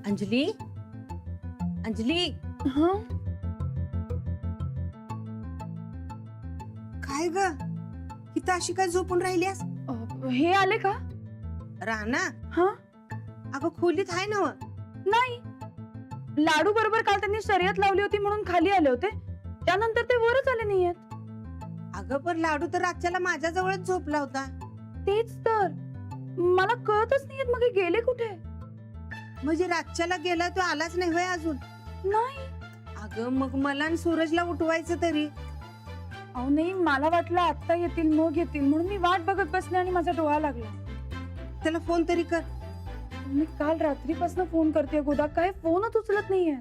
अंजली, अंजली, हा काय ग इथं अशी काय झोपून राहिलीस? हे आले का? राणा, हा अगं खोलीत आहे ना? नाही, लाडू बरोबर काल त्यांनी शर्यत लावली होती म्हणून खाली आले होते, त्यानंतर ते वरच आले नाहीयेत. अगं पण लाडू तर रातच्याला माझ्या जवळच झोपला होता. तेच तर मला कळतच नाहीयेत, मग हे गेले कुठे? म्हणजे रातच्याला गेला तो आलाच नाही होय अजून? नाही. अगं मग मला आणि सूरजला उठवायचं तरी. अहो नाही, मला वाटलं आता येतील मग येतील म्हणून मी वाट बघत बसले आणि माझा डोळा लागला. त्याला फोन तरी कर. मी काल रात्रीपासून फोन करते गोदा, काय फोनच उचलत नाहीये.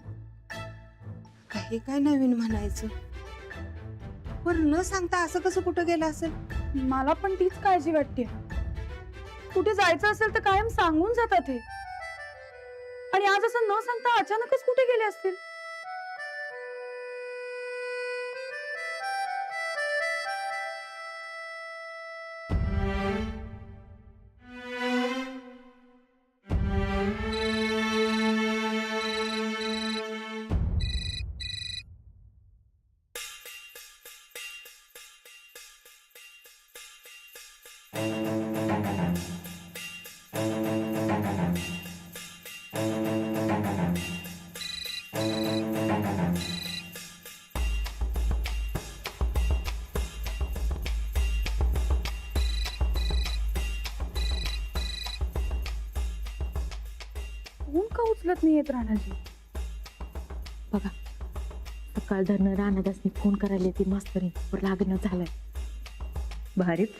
काही काय नवीन म्हणायचं, पण न सांगता असं कसं कुठं गेला असेल? मला पण तीच काळजी वाटते. कुठे जायचं असेल तर कायम सांगून जातात हे, आणि आज असं न सांगता अचानकच कुठे गेले असतील? फोन का उचलत नाहीयेत राणाजी? बघा, सकाळ धरणं राणादासनी फोन करायला ती मास्तरी पर लागणं झालंय. भारीच.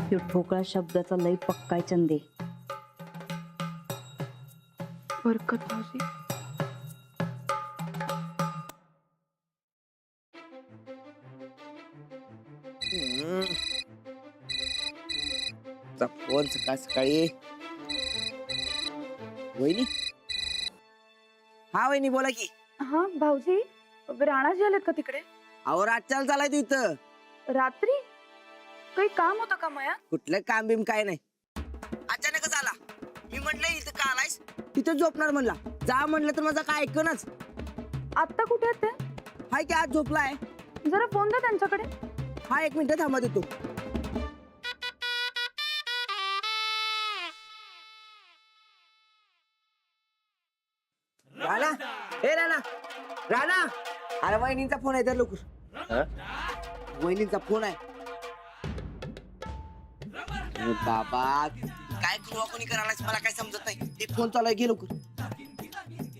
ह्यो ठोकळा शब्दाचा लय पक्काय चंदे. बरकत भाऊजी, फोन सकाळ सकाळी. वहिनी, हा वहिनी बोला की. हा भाऊजी, राणाजी आलेत का तिकडे? अहो रातच्याला चालाय तू इथं. रात्री काही काम होतं का मया? कुठलं काम बिम काय नाही, अचानकच आला. मी म्हटलं इथं का आलायस, तिथं झोपणार म्हणला. जा म्हणलं तर माझा काय ऐकणच. आत्ता कुठे आहेत ते? हाय की आज झोपलाय. जरा फोन द्या त्यांच्याकडे. हा 1 मिनिट थांबा देतो. राणा, हे राणा, राणा, अरे वहिनींचा फोन आहे तर लवकर. वहिनींचा फोन आहे. अरे बाबा, काय करू कोणी करायलाच मला काय समजत नाही. ते फोन चालू आहे, घे लवकर.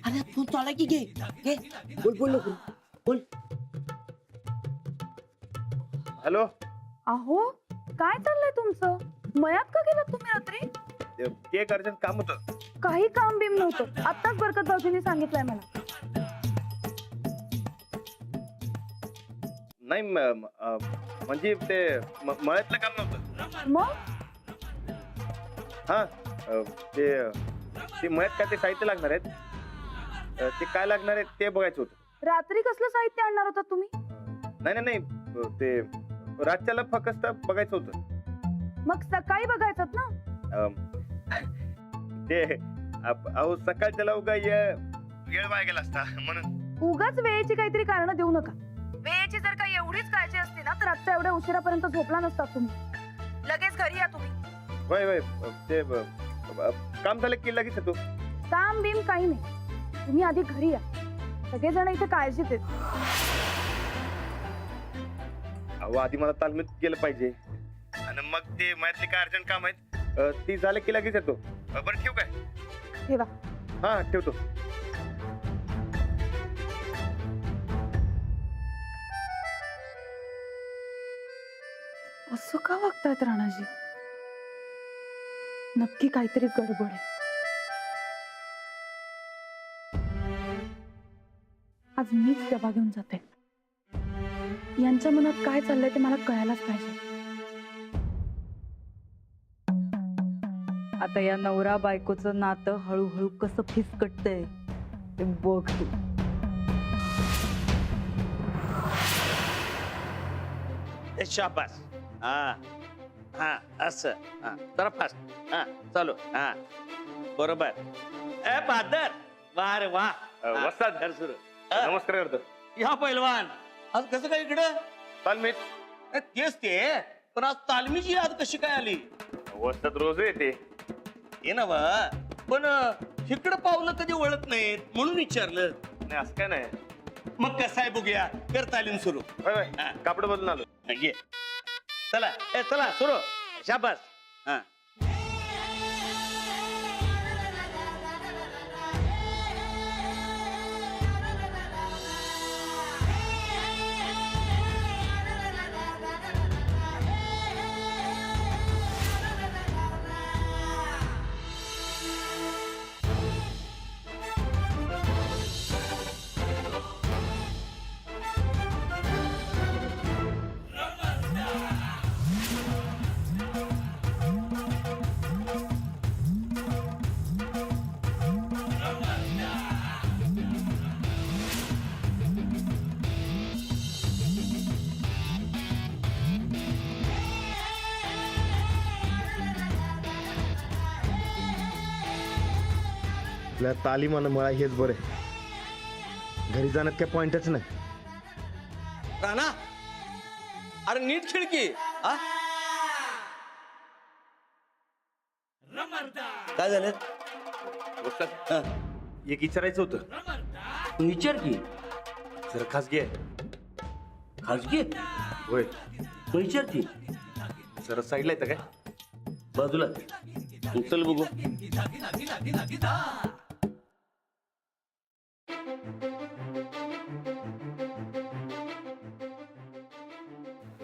अरे फोन चालू आहे की, घे घे. बोल बोल लवकर बोल. हॅलो. अहो काय चाललंय तुमचं? मयात का गेलात तुम्ही रात्री? ते एक अर्जंट काम होतं. काही काम बिम नव्हतं, आत्ताच बरकत भाऊजींनी सांगितलंय मला. नाही म्हणजे ते मळ्यातलं काम नव्हतं. मग हा ते मळ्यात काय ते साहित्य लागणार आहेत, ते काय लागणार आहेत ते बघायचं होतं. रात्री कसलं साहित्य आणणार होता तुम्ही? नाही नाही नाही, ते रातच्याला फक्त बघायचं होतं. मग सकाळी बघायचं ना. ते अहो सकाळच्याला उगा वेळ वाया गेला असता म्हणून. उगाच वेळेची काहीतरी कारण देऊ नका. वेळेची जर काही एवढीच काळजी असती ना तर आजच्या एवढ्या उशिरापर्यंत झोपला नसतात तुम्ही. लगेच घरी या तुम्ही. होय होय, ते काम झालं की लगेच येतो. काम बिम काही नाही, तुम्ही आधी घरी या. सगळेजण इथे काळजीत आहेत. अहो आधी मला तालमीत गेलं पाहिजे, आणि मग ते मळ्यातले काय अर्जंट काम आहेत ती झालं की लगेच येतो. बरं ठेवू काय? ठेवा. हा ठेवतो. असं का वागतायत राणाजी? नक्की काहीतरी गडबड आहे. आज मीच डबा घेऊन जाते. यांच्या मनात काय चाललंय ते मला कळायलाच पाहिजे. आता या नवरा बायकोचं नातं हळूहळू कसं फिसकटतंय ते बघ तू. शाबास. हा हा असं. हा जरा फास्ट. हा चालू. हा बरोबर. ए बहादर. वा रे वा. वस्ताद. घर सुरू. नमस्कार करतो. या पैलवान आज कसं काय इकडं? तालमीत तेच ते, पण आज तालमीची याद कशी काय आली? वस्ताद रोज येते. ये ना वा, पण इकडं पावलं कधी वळत नाहीत म्हणून विचारलं. नाही असं काय नाही. मग कसं आहे बघूया. कर तालीम सुरू. होय होय. हा. कापड बदलून आलो. ये चला. चला सुरू. शाबास. हा आपल्या तालीमानं मला हेच बरं आहे. घरी जाण्यात काय पॉइंटच नाही. राणा, अरे नीट खिडकी. हा काय झालं? वस्ताद, हा, एक विचारायचं होतं. विचार की. जरा खासगी आहे. खाजगी होय. विचार की. जरा साईडला येतं काय? बाजूला चल बघू.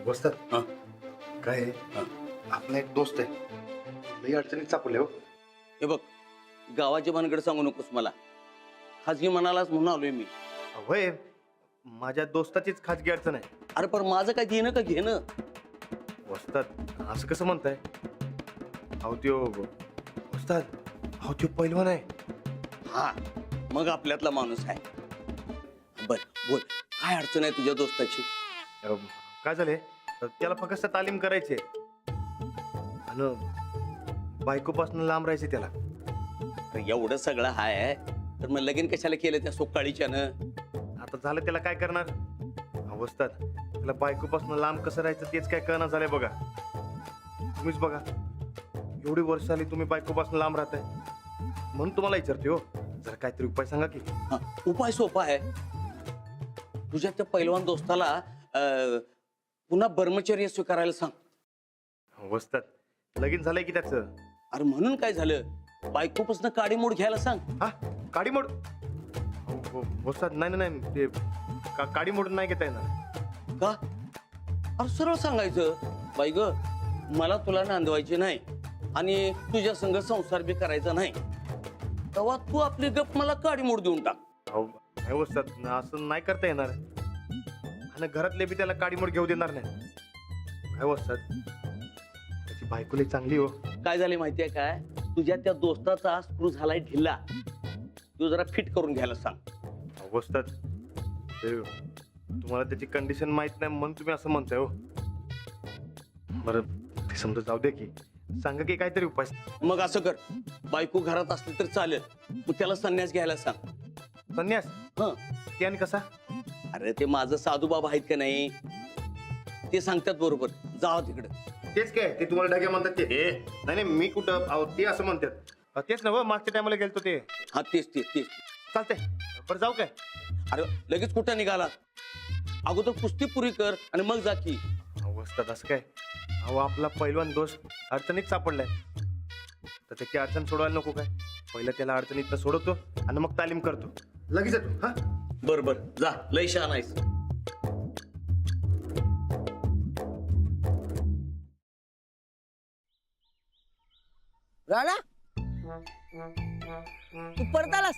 वस्ताद, हा. काय आहे? हा. आपला एक दोस्त आहे. लई अडचणीत सापडले हो. हे बघ, गावाची भानगड सांगू नकोस मला. खाजगी म्हणालाच म्हणून आलोय मी. होय, माझ्या दोस्ताचीच खाजगी अडचण आहे. अरे पण माझं काय देणं का घेणं? वस्ताद, असं कसं म्हणताय? अहो त्यो वस्ताद, अहो त्यो पैलवान आहे. हा मग आपल्यातला माणूस आहे. बर बोल, काय अडचण आहे तुझ्या दोस्ताची? काय झालंय, त्याला फक्त तालीम करायची आणि बायकोपासून लांब राहायचे त्याला. अरे एवढं सगळं हाय तर मग लगीन कशाला केलं त्या सोकाळीच्यानं? आता झालं त्याला काय करणार? अवस्थात त्याला बायकोपासून लांब कसं राहायचं तेच काय कळणार झालंय बघा. तुम्हीच बघा, एवढी वर्ष आली तुम्ही बायकोपासून लांब राहताय, म्हणून तुम्हाला विचारते हो. जरा काहीतरी उपाय सांगा की. हा, उपाय सोपा आहे. तुझ्या त्या पैलवान दोस्ताला पुन्हा ब्रह्मचर्य स्वीकारायला सांग. अवस्थात लगीन झालंय की त्याचं? अरे म्हणून काय झालं, बायकोपासून काडीमोड घ्यायला सांग. हा, काडी मोड? वस्ताद, नाही नाही नाही, ते काडी मोडून नाही घेता येणार. का? अरे सरळ सांगायचं, बाई ग मला तुला नांदवायचे नाही आणि तुझ्या संग संसार बी करायचा नाही, तेव्हा तू आपली गप मला काडीमोड देऊन टाक. अहो नाही वस्ताद, असं नाही करता येणार. आणि घरातले बी त्याला काडीमोड घेऊ देणार नाही. काय वस्ताद, त्याची बायको लई चांगली हो. काय झाले माहितीये काय, तुझ्या त्या दोस्ताचा स्क्रू झालाय ढिल्ला, तू जरा फिट करून घ्यायला सांग. वस्ताद, ते तुम्हाला त्याची कंडिशन माहित नाही म्हणून तुम्ही असं म्हणताय हो. बरं ते समजा जाऊ दे की, सांगा की काहीतरी उपाय. मग असं कर, बायको घरात असली तर चालेल, मग त्याला संन्यास घ्यायला सांग. संन्यास? हं. ते आणि कसा? अरे ते माझं साधू बाबा आहेत का नाही, ते सांगतात बरोबर. जावा तिकडे. तेच काय ते तुम्हाला डाग्या म्हणतात ते? नाही नाही, मी कुठं, अहो ते असं म्हणतात. तेच ना, मागच्या टायमाला गेलतो ते. हा तेच तेच तेच. चालतंय, बरं जाऊ काय? अरे लगेच कुठं निघाला? अगोदर कुस्ती पुरी कर आणि मग जा की. वस्ताद असं काय? अहो आपला पैलवान दोस्त अडचणीत सापडलाय, तर त्याची अडचण सोडवायला नको काय? पहिलं त्याला अडचणीत सोडवतो आणि मग तालीम करतो. लगेच येतो. हा बर बर, जा, लय शहाणा आहेस. राणा, तू परत आलास?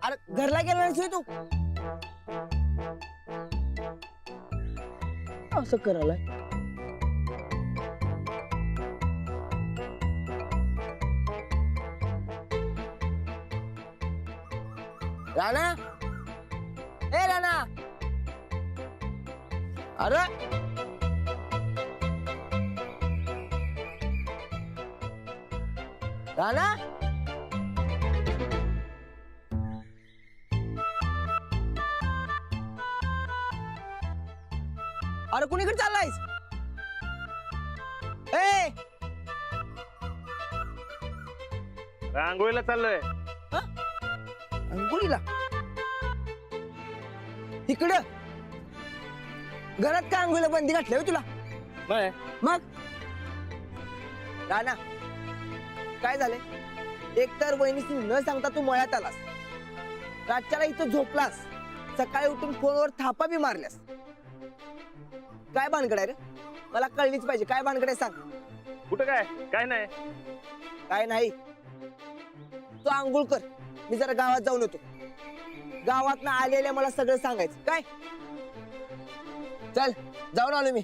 अरे घरला गेला नाहीस होय तू? असं करायला राणा, ए राणा, अरे राणा अरे कुणीकडे चाललायस ए रांगोळीला चाललोय. अंघोळीला इकडं घरात का अंघोळीला बंदी घातली तुला नाही मग राणा काय झाले एकतर वहिनीशी न सांगता तू मळ्यात आलास रातच्याला इथं झोपलास सकाळी उठून फोनवर थापा बी मारल्यास काय भानगड आहे रे मला कळलीच पाहिजे काय भानगड आहे सांग कुठं काय काय नाही. काय नाही तू आंघोळ कर मी जरा गावात जाऊन येतो गावात ना आलेल्या मला सगळं सांगायचं काय चल जाऊन आलो मी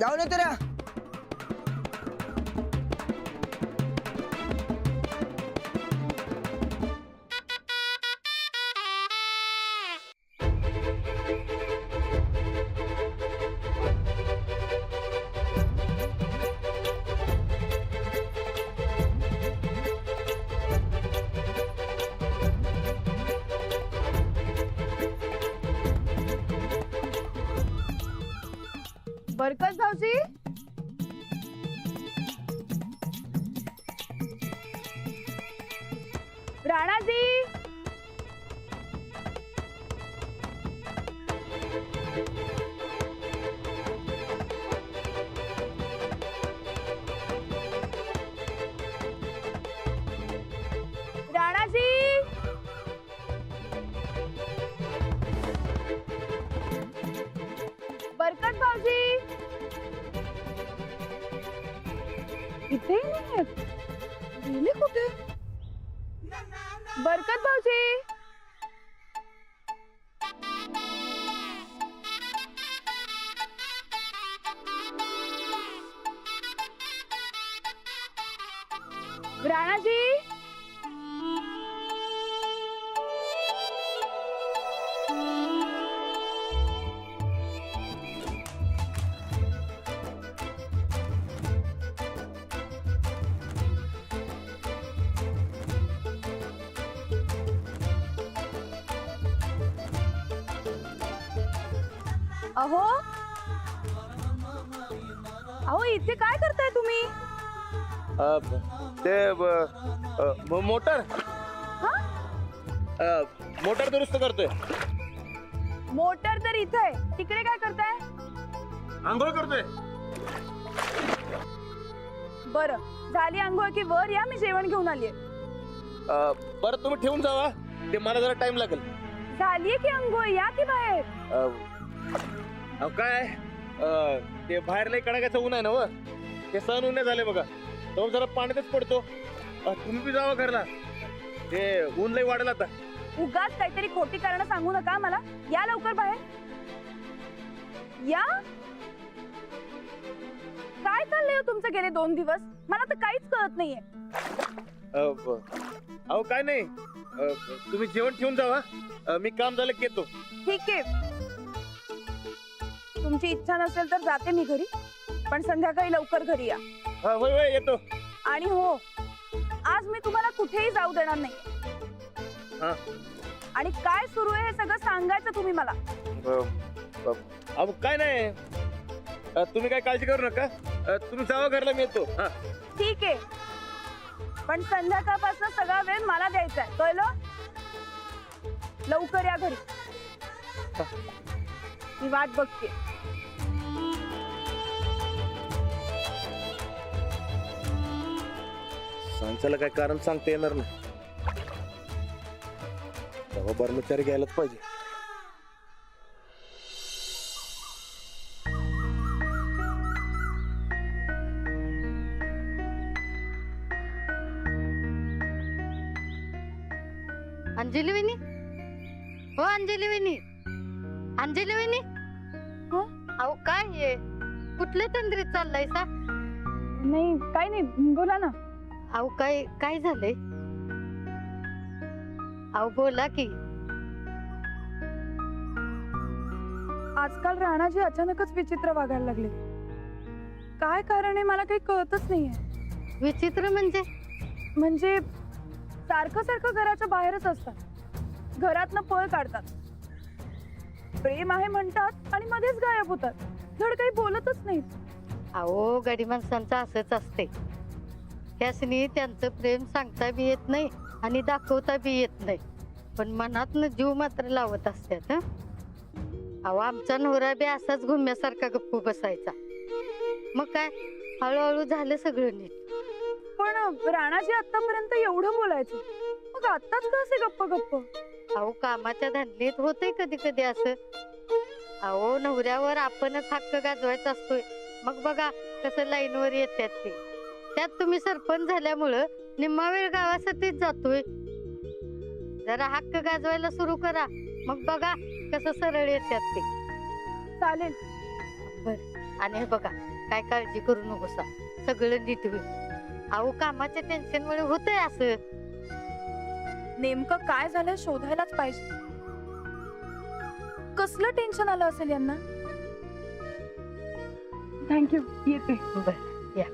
जाऊन येतो रे बरकत भाऊजी राणाजी राणाजी बरकत भाऊजी इथे नाहीयेत गेले कुठे बरकत भाऊजी राणाजी अहो अहो इथे काय करताय तुम्ही ते मोटर हा? मोटर दुरुस्त करतोय. मोटर तर इथे आहे तिकडे काय करताय आंघोळ करतोय. बरं झाली आंघोळ की वर या मी जेवण घेऊन आलीये बरं तुम्ही ठेवून जावा ते मला जरा टाइम लागेल. झालीये की आंघोळ या की बाहेर अहो काय ते बाहेर लई कडाक्याचं ऊन आहे ना व ते सहन ऊन नाही झाले बघा तो जरा पाण्यातच पडतो. तुम्ही बी जावा घरला ते ऊन लई वाढेल आता. उगाच काहीतरी खोटी कारण सांगू नका मला या लवकर बाहेर या काय चाललंय हो तुमचं गेले 2 दिवस मला तर काहीच कळत नाहीये अहो काय नाही तुम्ही जेवण ठेवून जावा मी काम झालं की येतो. ठीक आहे तुमची इच्छा नसेल तर जाते मी घरी पण संध्याकाळी लवकर घरी या होय होय येतो. आणि हो आज मी तुम्हाला कुठेही जाऊ देणार नाही हा. आणि काय सुरू आहे हे सगळं सांगायचं तुम्ही मला अहो काय नाही तुम्ही काय काळजी करू नका तुम्ही जावा घरला मी येतो. हा ठीक आहे पण संध्याकाळपासून सगळा वेळ मला द्यायचा आहे कळलं लवकर या घरी मी वाट बघते सांच्याला काय कारण सांगता येणार नाही तेव्हा कर्मचारी घ्यायलाच पाहिजे. अंजली वहिनी हो अंजली वहिनी अंजली वहिनी हो? अहो काय हे कुठल्या तंद्रीत चाललायसा नाही काही नाही बोला ना अहो काय काय झालंय अहो बोला की आजकाल राणाजी अचानकच विचित्र वागायला लागले. काय कारण आहे मला काही कळतच नाहीये. विचित्र म्हणजे सारखं सारखं घराच्या बाहेरच असतात, घरातनं पळ काढतात, प्रेम आहे म्हणतात आणि मध्येच गायब होतात, धड काही बोलतच नाहीत. अहो गडी माणसांचं असंच असते. त्यासनी त्यांचं प्रेम सांगता बी येत नाही आणि दाखवता बी येत नाही, पण मनातनं जीव मात्र लावत असतात. अहो आमचा नवरा बी असाच घुम्यासारखा गप्प बसायचा. मग काय हळूहळू झालं सगळं नीट. पण राणाजी आतापर्यंत एवढं बोलायचं, मग आताच का असे गप्प गप्प? अहो कामाच्या धंदीत होतंय कधी कधी असं. अहो नवऱ्यावर आपणच हक्क गाजवायचा असतोय, मग बघा कसं लाईनवर येतात ते. त्यात तुम्ही सरपंच झाल्यामुळं निम्मा वेळ गावासाठीच जातोय. जरा हक्क गाजवायला सुरू करा, मग बघा कसं सरळ येतात ते. चालेल. बर आणि हे बघा काय काळजी करू नकोसा, सगळं नीट होईल. अहो कामाच्या टेन्शन मुळे होतंय असं. नेमकं काय झालं शोधायलाच पाहिजे. कसलं टेन्शन आलं असेल यांना. थँक्यू, येते. बर या.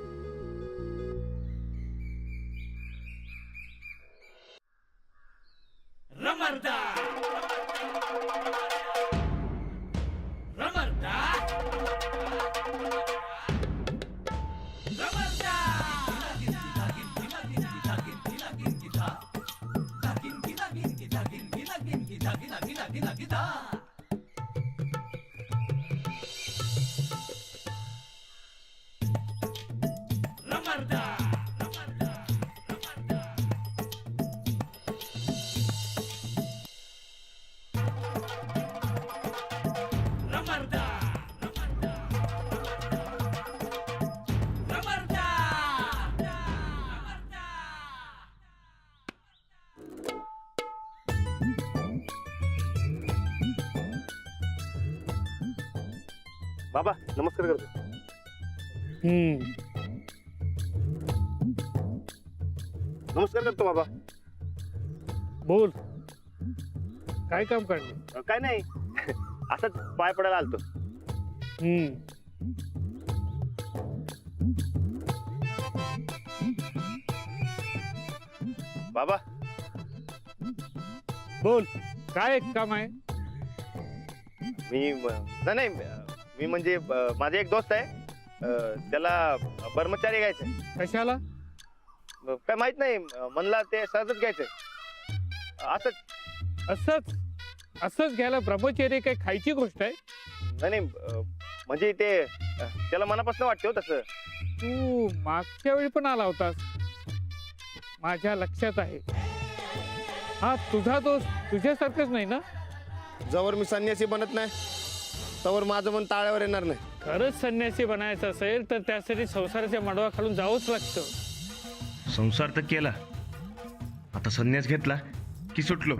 बाबा नमस्कार करतो. नमस्कार करतो बाबा. बोल, काय काम काढलं? काय नाही असंच पाय पडायला आलतो. बाबा बोल, काय काम आहे? नाही मी म्हणजे माझा एक दोस्त आहे, त्याला ब्रह्मचारी घ्यायचंय. कशाला? काय माहित नाही, म्हणला ते सहजच घ्यायचंय. असंच घ्यायला ब्रह्मचर्य काय खायची गोष्ट आहे? नाही म्हणजे ते त्याला मनापासून वाटते हो तसं. तू मागच्या वेळी पण आला होतास, माझ्या लक्षात आहे. हा तुझा दोस्त तुझ्यासारखंच नाही ना? जवळ मी संन्यासी बनत नाही तवर माझं मन ताळ्यावर येणार नाही. खरंच संन्यासी बनायचं असेल तर त्यासाठी संसाराच्या मडवा खालून जावंच लागतं. संसार तर केला, आता संन्यास घेतला की सुटलो.